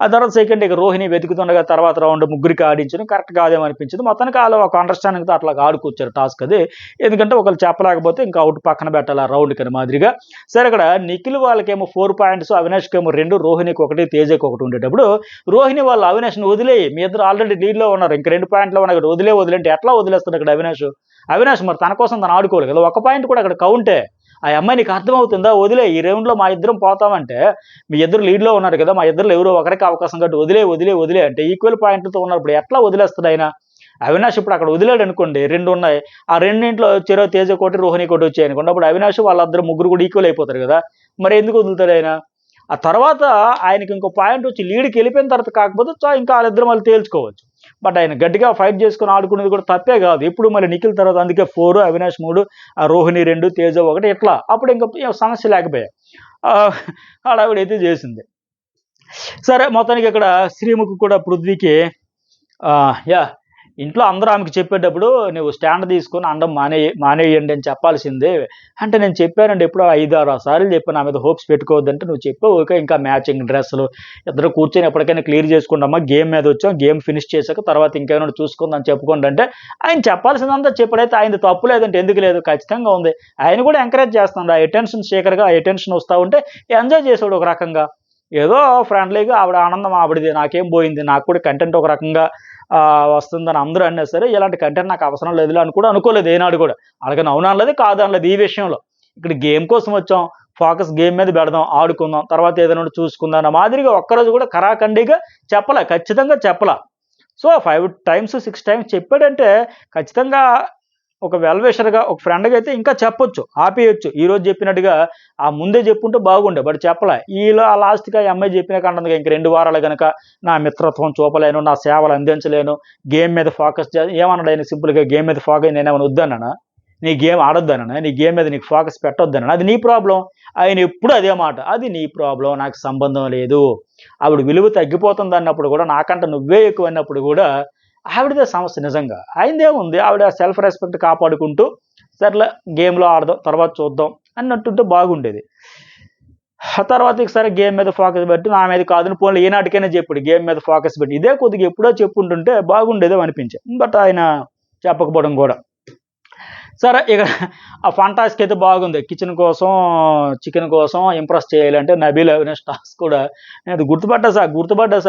ఆ తర్వాత సెకండ్ ఇక రోహిణి వెతుకుతుండగా తర్వాత రౌండ్ ముగ్గురికి ఆడించడం కరెక్ట్ కాదేమనిపించింది. మొత్తానికి వాళ్ళు ఒక అండర్స్టాండింగ్తో అట్లా ఆడుకొచ్చారు టాస్క్ అది. ఎందుకంటే ఒకళ్ళు చెప్పలేకపోతే ఇంకా అవుట్ పక్కన పెట్టాలి ఆ రౌండ్ కని మాదిరిగా. సరే ఇక్కడ నిఖిల్ వాళ్ళకేమో 4 పాయింట్స్, అవినాష్కి ఏమో 2, రోహిణికి 1, తేజకి 1 ఉండేటప్పుడు రోహిణి వాళ్ళు అవినాష్ని వదిలేయి, మీ ఇద్దరు ఆల్రెడీ లీడ్లో ఉన్నారు, ఇంక 2 పాయింట్లు ఉన్నాయి, ఇక్కడ వదిలేంటే ఎట్లా వదిలేస్తాడు అక్కడ అవినాష్ మరి తన కోసం తను ఆడుకోవాలి కదా, 1 పాయింట్ కూడా అక్కడ కౌంటే. ఆ అమ్మాయి నీకు అర్థమవుతుందా, వదిలే ఈ రౌండ్లో మా ఇద్దరం పోతామంటే, మీ ఇద్దరు లీడ్లో ఉన్నారు కదా, మా ఇద్దరు ఎవరో ఒకరికి అవకాశం కాబట్టి వదిలే అంటే ఈక్వల్ పాయింట్లతో ఉన్నప్పుడు ఎట్లా వదిలేస్తాడు ఆయన. అవినాష్ ఇప్పుడు అక్కడ వదిలేడు అనుకోండి, 2 ఉన్నాయి, ఆ రెండింట్లో చెరో తేజ కోటి, రోహిణి కోటి వచ్చాయి అనుకోండి, అప్పుడు అవినాష్ వాళ్ళిద్దరు ముగ్గురు కూడా ఈక్వల్ అయిపోతారు కదా, మరి ఎందుకు వదులుతాడు ఆయన. ఆ తర్వాత ఆయనకి ఇంకో పాయింట్ వచ్చి లీడ్కి వెళ్ళిపోయిన తర్వాత కాకపోతే ఇంకా వాళ్ళిద్దరు మళ్ళీ తేల్చుకోవచ్చు. బట్ ఆయన గట్టిగా ఫైట్ చేసుకుని ఆడుకునేది కూడా తప్పే కాదు. ఇప్పుడు మళ్ళీ నిఖిల్ తర్వాత అందుకే 4, అవినాష్ 3, రోహిణి 2, తేజ 1 ఇట్లా. అప్పుడు ఇంకా సమస్య లేకపోయా. హడావిడైతే చేసింది. సరే మొత్తానికి ఇక్కడ శ్రీముఖి కూడా పృథ్వీకి యా ఇంట్లో అందరూ ఆమెకు చెప్పేటప్పుడు నువ్వు స్టాండ్ తీసుకొని అండం మానేయండి అని చెప్పాల్సిందే. అంటే నేను చెప్పానండి ఎప్పుడో 5-6 సార్లు చెప్పాను, నా మీద హోప్స్ పెట్టుకోవద్దంటే నువ్వు చెప్పావు. ఓకే, ఇంకా మ్యాచింగ్ డ్రెస్సులు ఇద్దరు కూర్చొని ఎప్పటికైనా క్లియర్ చేసుకుంటామా, గేమ్ మీద వచ్చాం, గేమ్ ఫినిష్ చేశాక తర్వాత ఇంకేమైనా చూసుకుందని చెప్పుకోండి అంటే ఆయన చెప్పాల్సిందంతా చెప్పడైతే ఆయన తప్పు లేదంటే ఎందుకు లేదు, ఖచ్చితంగా ఉంది. ఆయన కూడా ఎంకరేజ్ చేస్తున్నాడు. ఆ అటెన్షన్ షేకర్గా ఆ అటెన్షన్ వస్తూ ఉంటే ఎంజాయ్ చేసాడు ఒక రకంగా. ఏదో ఫ్రెండ్లీగా ఆవిడ ఆనందం ఆవిడది, నాకేం పోయింది, నాకు కూడా కంటెంట్ ఒక రకంగా వస్తుందని అందరూ అన్నా సరే ఇలాంటి కంటెంట్ నాకు అవసరం లేదు అని కూడా అనుకోలేదు ఏనాడు కూడా. అలాగని అవునలేదు కాదనలేదు ఈ విషయంలో. ఇక్కడ గేమ్ కోసం వచ్చాం, ఫోకస్ గేమ్ మీద పెడదాం, ఆడుకుందాం, తర్వాత ఏదైనా చూసుకుందాం అన్న మాదిరిగా ఒక్కరోజు కూడా ఖరాఖండిగా చెప్పలే, ఖచ్చితంగా చెప్పలా. సో 5 టైమ్స్ 6 టైమ్స్ చెప్పాడంటే ఖచ్చితంగా ఒక వెల్విషర్గా, ఒక ఫ్రెండ్గా అయితే ఇంకా చెప్పొచ్చు, ఆపేయచ్చు. ఈరోజు చెప్పినట్టుగా ఆ ముందే చెప్పుంటే బాగుండే, బట్ చెప్పలే. ఈలో ఆ లాస్ట్గా ఈ అమ్మాయి చెప్పినా కంటే ఇంక 2 వారాలు కనుక నా మిత్రత్వం చూపలేను, నా సేవలు అందించలేను, గేమ్ మీద ఫోకస్ ఏమన్నాడు ఆయన సింపుల్గా, గేమ్ మీద ఫోకస్ నేనేమైనా వద్దన్నానా, నీ గేమ్ ఆడొద్దనా, నీ గేమ్ మీద నీకు ఫోకస్ పెట్టొద్దనా, అది నీ ప్రాబ్లం. ఆయన ఎప్పుడు అదే మాట, అది నీ ప్రాబ్లం, నాకు సంబంధం లేదు. ఆవిడ విలువ తగ్గిపోతుంది అన్నప్పుడు కూడా, నాకంటే నువ్వే ఎక్కువ అన్నప్పుడు కూడా ఆవిడదే సమస్య నిజంగా. ఆయనదే ఉంది, ఆవిడ సెల్ఫ్ రెస్పెక్ట్ కాపాడుకుంటూ సర్లే గేమ్లో ఆడదాం తర్వాత చూద్దాం అన్నట్టుంటే బాగుండేది. ఆ తర్వాత సరే గేమ్ మీద ఫోకస్ పెట్టి నా మీద కాదని పోన్లు ఏనాటికైనా చెప్పాడు, గేమ్ మీద ఫోకస్ పెట్టి ఇదే కొద్దిగా ఎప్పుడో చెప్పుంటుంటే బాగుండేదో అనిపించే, బట్ ఆయన చెప్పకపోవడం కూడా. సరే ఇక ఆ ఫంటాస్కి అయితే బాగుంది. చికెన్ కోసం ఇంప్రెస్ చేయాలంటే నబీల్ అవినాష్ టాస్క్ కూడా నేను గుర్తుపడ్డా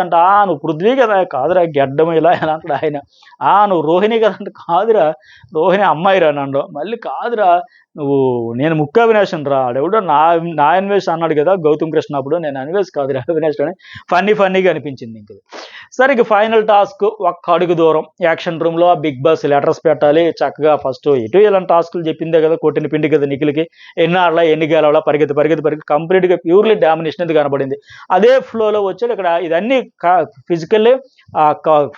అంట, నువ్వు పృథ్వీ కదా, కాదురా గెడ్డం ఇలా అంటాడు ఆయన. నువ్వు రోహిణి కదా అంటే, కాదురా రోహిణి అమ్మాయిరా నన్ను, మళ్ళీ కాదురా నేను ముక్కు అవినాశం రా, ఆడెవడో నా అన్వేష్ అన్నాడు కదా గౌతమ్ కృష్ణ అప్పుడు, నేను అన్వేష్ కాదురా అవినాష్ అని ఫన్నీగా అనిపించింది. ఇంక సరే ఇక ఫైనల్ టాస్క్ 1 అడుగు దూరం యాక్షన్ రూమ్లో బిగ్ బాస్ లెటర్స్ పెట్టాలి చక్కగా. ఫస్ట్ ఇటు ఇలాంటి టాస్కులు చెప్పిందే కదా, కొట్టిన పిండి కదా నిఖిల్కి, ఎన్ని ఆడలా ఎన్ని గెలవాలా, పరిగెత్తి కంప్లీట్గా ప్యూర్లీ డామినేషన్ ఇది కనబడింది. అదే ఫ్లోలో వచ్చాడు ఇక్కడ. ఇదన్నీ ఫిజికల్లీ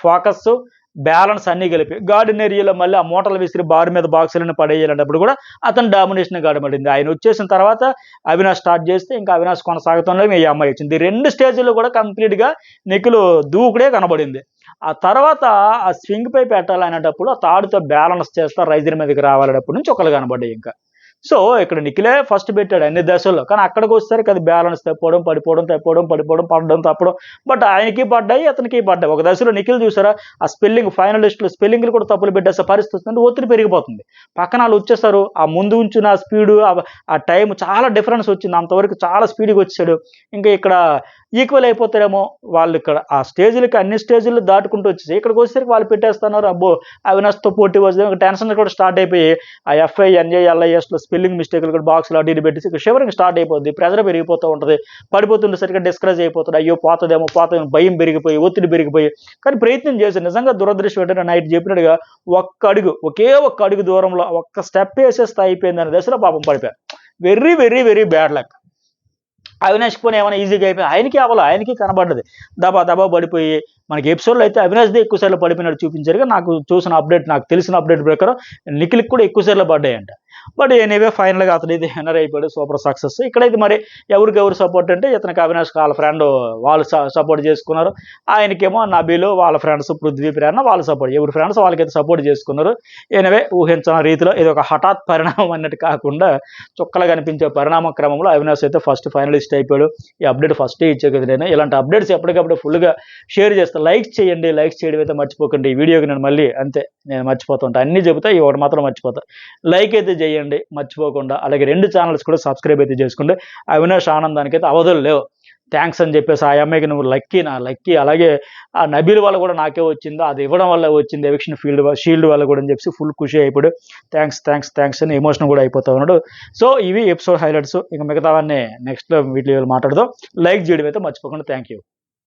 ఫోకస్ బ్యాలెన్స్ అన్నీ కలిపి గార్డెన్ ఏరియాలో మళ్ళీ ఆ మూటలు విసిరి బార్ మీద బాక్సులను పడేయాలంటప్పుడు కూడా అతను డామినేషన్ గాడబడింది. ఆయన వచ్చేసిన తర్వాత అవినాష్ స్టార్ట్ చేస్తే ఇంకా అవినాష్ కొనసాగుతుండగా ఈ అమ్మాయి వచ్చింది. 2 స్టేజ్లో కూడా కంప్లీట్గా నిఖిల్ దూకుడే కనబడింది. ఆ తర్వాత ఆ స్వింగ్ పై పెట్టాలనేటప్పుడు ఆ తాడుతో బ్యాలెన్స్ చేస్తా రైజర్ మీదకి రావాలనేటప్పటి నుంచి ఒకళ్ళు కనబడ్డాయి. ఇంకా సో ఇక్కడ నిఖిలే ఫస్ట్ పెట్టాడు అన్ని దశల్లో, కానీ అక్కడికి వచ్చేసరికి అది బ్యాలెన్స్ తప్పడం, పడిపోవడం, పడడం, తప్పడం. బట్ ఆయనకి పడ్డాయి, అతనికి పడ్డాయి. ఒక దశలో నిఖిల్ చూసారా ఆ ఫైనలిస్టులు స్పెల్లింగ్లు కూడా తప్పులు పెట్టేసే పరిస్థితి అంటే ఒత్తిడి పెరిగిపోతుంది. పక్కన వాళ్ళు వచ్చేసారు, ఆ ముందు ఉంచిన స్పీడు ఆ టైం చాలా డిఫరెన్స్ వచ్చింది. అంతవరకు చాలా స్పీడ్గా వచ్చాడు. ఇంకా ఇక్కడ ఈక్వల్ అయిపోతారేమో వాళ్ళు. ఇక్కడ ఆ స్టేజ్లకి అన్ని స్టేజ్లు దాటుకుంటూ వచ్చేసి ఇక్కడికి వచ్చేసరికి వాళ్ళు పెట్టేస్తున్నారు. అబ్బో అవినాష్తో పోటీ వచ్చి టెన్షన్ కూడా స్టార్ట్ అయిపోయి ఆ ఎఫ్ఐ ఎన్ఐ ఎల్ఐఎస్లో స్పెల్లింగ్ మిస్టేక్లు కూడా బాక్స్లో అడ్డీ పెట్టేసి ఇక్కడ షివరింగ్ స్టార్ట్ అయిపోద్ది. ప్రెజర్ పెరిగిపోతూ ఉంటుంది, పడిపోతుండేసరికి డిస్కరేజ్ అయిపోతుంది. అయ్యో పోతుందేమో భయం పెరిగిపోయి, ఒత్తిడి పెరిగిపోయి. కానీ ప్రయత్నం చేశారు. నిజంగా దురదృష్టం ఏంటంటే నైట్ చెప్పినట్టుగా ఒకే ఒక్క అడుగు దూరంలో ఒక్క స్టెప్ వేసేస్తే అయిపోయిందనే దశలో పాపం పడిపోయారు. Very bad luck. అవినాష్ పోనీ ఏమైనా ఈజీగా అయిపోయి ఆయనకి అవ్వాలి, ఆయనకి కనబడ్డది. దబా దబా పడిపోయి మనకి ఎపిసోడ్లో అయితే అవినాష్దే ఎక్కువ సార్లు పడిపోయినట్టు చూపించారు. నాకు చూసిన అప్డేట్, నాకు తెలిసిన అప్డేట్ ప్రకారం నిఖిల్కి కూడా ఎక్కువ సార్లు పడ్డాయంట. బట్ ఎనీవే ఫైనల్గా అతనైతే విన్నర్ అయిపోయాడు. Super success. ఇక్కడైతే మరి ఎవరు సపోర్ట్ అంటే ఇతనికి అవినాష్ వాళ్ళ ఫ్రెండ్ వాళ్ళు సపోర్ట్ చేసుకున్నారు. ఆయనకేమో నబీలు వాళ్ళ ఫ్రెండ్స్ పృథ్వీ ప్రేరణ వాళ్ళు సపోర్ట్, ఎవరి ఫ్రెండ్స్ వాళ్ళకైతే సపోర్ట్ చేసుకున్నారు. ఎనీవే ఊహించిన రీతిలో ఇది ఒక హఠాత్ పరిణామం అన్నట్టు కాకుండా చుక్కలు కనిపించే పరిణామ క్రమంలో అవినాష్ అయితే ఫస్ట్ ఫైనలిస్ట్ అయిపోయాడు. ఈ అప్డేట్ ఫస్టే ఇచ్చే కదా నేను. ఇలాంటి అప్డేట్స్ ఎప్పటికప్పుడు ఫుల్గా షేర్ చేస్తాను. లైక్స్ చేయండి, లైక్స్ చేయడం అయితే మర్చిపోకండి. ఈ వీడియోకి నేను మళ్ళీ అంతే, నేను మర్చిపోతుంటా, అన్నీ చెబుతా, ఈ ఒకటి మాత్రం మర్చిపోతా. లైక్ అయితే చేయండి మర్చిపోకుండా. అలాగే 2 ఛానల్స్ కూడా సబ్స్క్రైబ్ అయితే చేసుకోండి. అవినాష్ ఆనందానికి అయితే అవధులు లేవు. థ్యాంక్స్ అని చెప్పేసి ఆ అమ్మాయికి నువ్వు లక్కీ, నా లక్కీ. అలాగే ఆ నబీల్ వల్ల కూడా నాకే వచ్చిందో, అది ఇవ్వడం వల్ల వచ్చింది ఎవిక్షన్ షీల్డ్ వల్ల కూడా అని చెప్పి ఫుల్ ఖుషి అయిపోయాడు. థ్యాంక్స్ అని ఎమోషన్ కూడా అయిపోతా ఉన్నాడు. సో ఇవి ఎపిసోడ్ హైలైట్స్. ఇంకా మిగతావన్నీ నెక్స్ట్ వీడియోలో మాట్లాడదాం. లైక్ చేయడం అయితే మర్చిపోకుండా. Thank you.